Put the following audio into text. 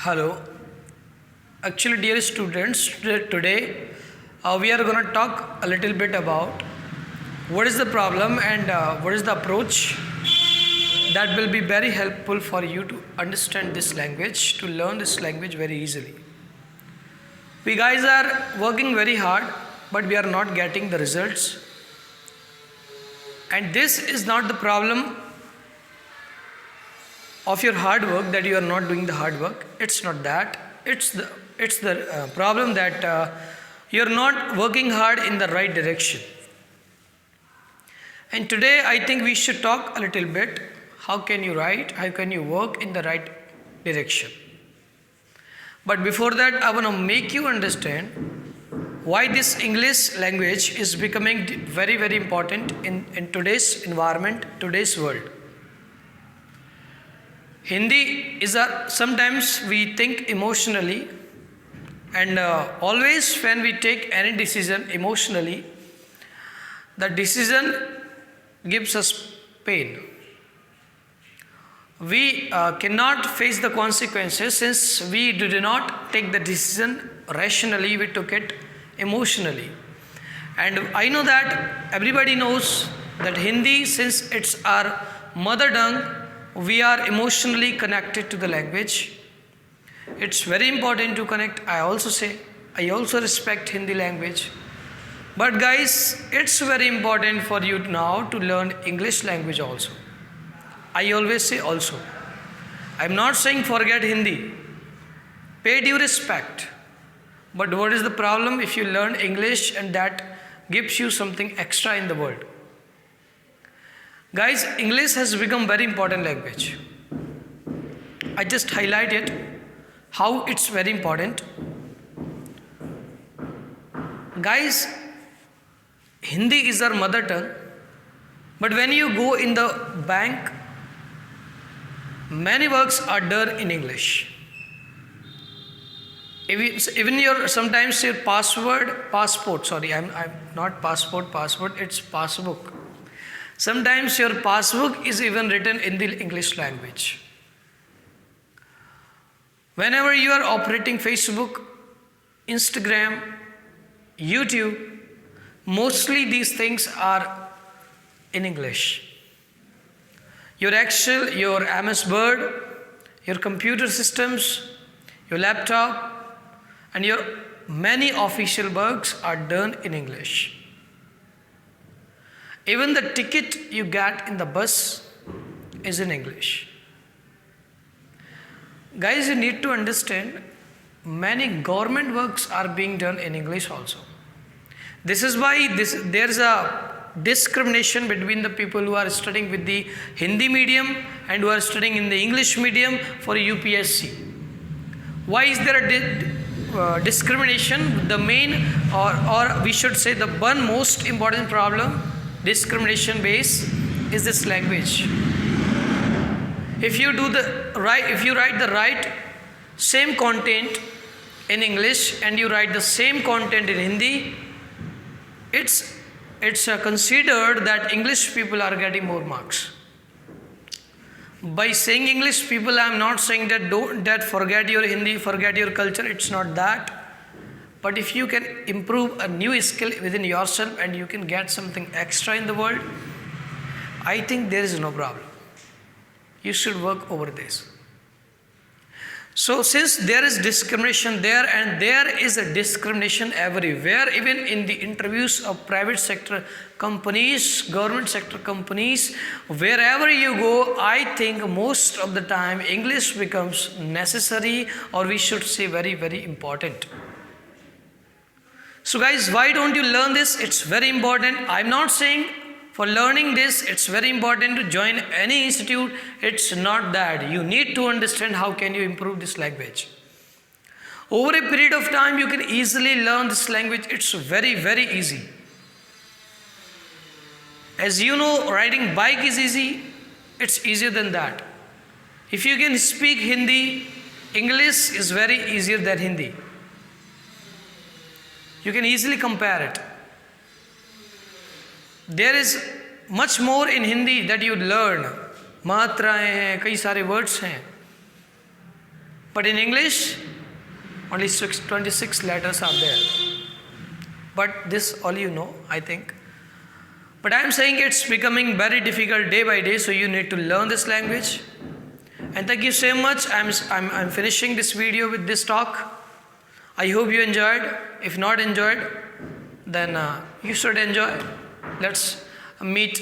Hello. Actually, dear students, today we are going to talk a little bit about what is the problem and what is the approach that will be very helpful for you to understand this language, to learn this language very easily. We guys are working very hard, but we are not getting the results. And this is not the problem of your hard work, that you are not doing the hard work. It's not that. It's the problem that you are not working hard in the right direction. And today I think we should talk a little bit. How can you write? How can you work in the right direction? But before that, I want to make you understand why this English language is becoming very, very important in today's environment, today's world. Hindi is sometimes we think emotionally, and always when we take any decision emotionally, the decision gives us pain. We cannot face the consequences since we did not take the decision rationally, we took it emotionally. And I know that everybody knows that Hindi, since it's our mother tongue, we are emotionally connected to the language. It's very important to connect. I also respect Hindi language. But guys, it's very important for you now to learn English language also. I always say also. I'm not saying forget Hindi. Pay due respect. But what is the problem if you learn English and that gives you something extra in the world? Guys, English has become very important language. I just highlighted how it's very important. Guys, Hindi is our mother tongue, but when you go in the bank, many works are done in English. Even sometimes your passport, I'm not passport, it's passbook. Sometimes your passbook is even written in the English language. Whenever you are operating Facebook, Instagram, YouTube, mostly these things are in English. Your Excel, your MS Word, your computer systems, your laptop, and your many official works are done in English. Even the ticket you get in the bus is in English. Guys, you need to understand many government works are being done in English also. This is why there's a discrimination between the people who are studying with the Hindi medium and who are studying in the English medium for UPSC. Why is there a discrimination? The main, or we should say the one most important problem, discrimination base, is this language. If you write the right same content in English and you write the same content in Hindi, it's considered that English people are getting more marks. By saying English people, I am not saying that forget your Hindi, forget your culture. It's not that. But if you can improve a new skill within yourself and you can get something extra in the world, I think there is no problem. You should work over this. So since there is discrimination there, and there is a discrimination everywhere, even in the interviews of private sector companies, government sector companies, wherever you go, I think most of the time English becomes necessary, or we should say very, very important. So guys, why don't you learn this? It's very important. I'm not saying for learning this, it's very important to join any institute. It's not that. You need to understand how can you improve this language. Over a period of time, you can easily learn this language. It's very, very easy. As you know, riding bike is easy. It's easier than that. If you can speak Hindi, English is very easier than Hindi. You can easily compare it. There is much more in Hindi that you learn. मात्राएं हैं, कई सारे words हैं. But in English, only 26 letters are there. But this all you know, I think. But I am saying it's becoming very difficult day by day, so you need to learn this language. And thank you so much. I'm finishing this video with this talk. I hope you enjoyed. If not enjoyed, then you should enjoy. Let's meet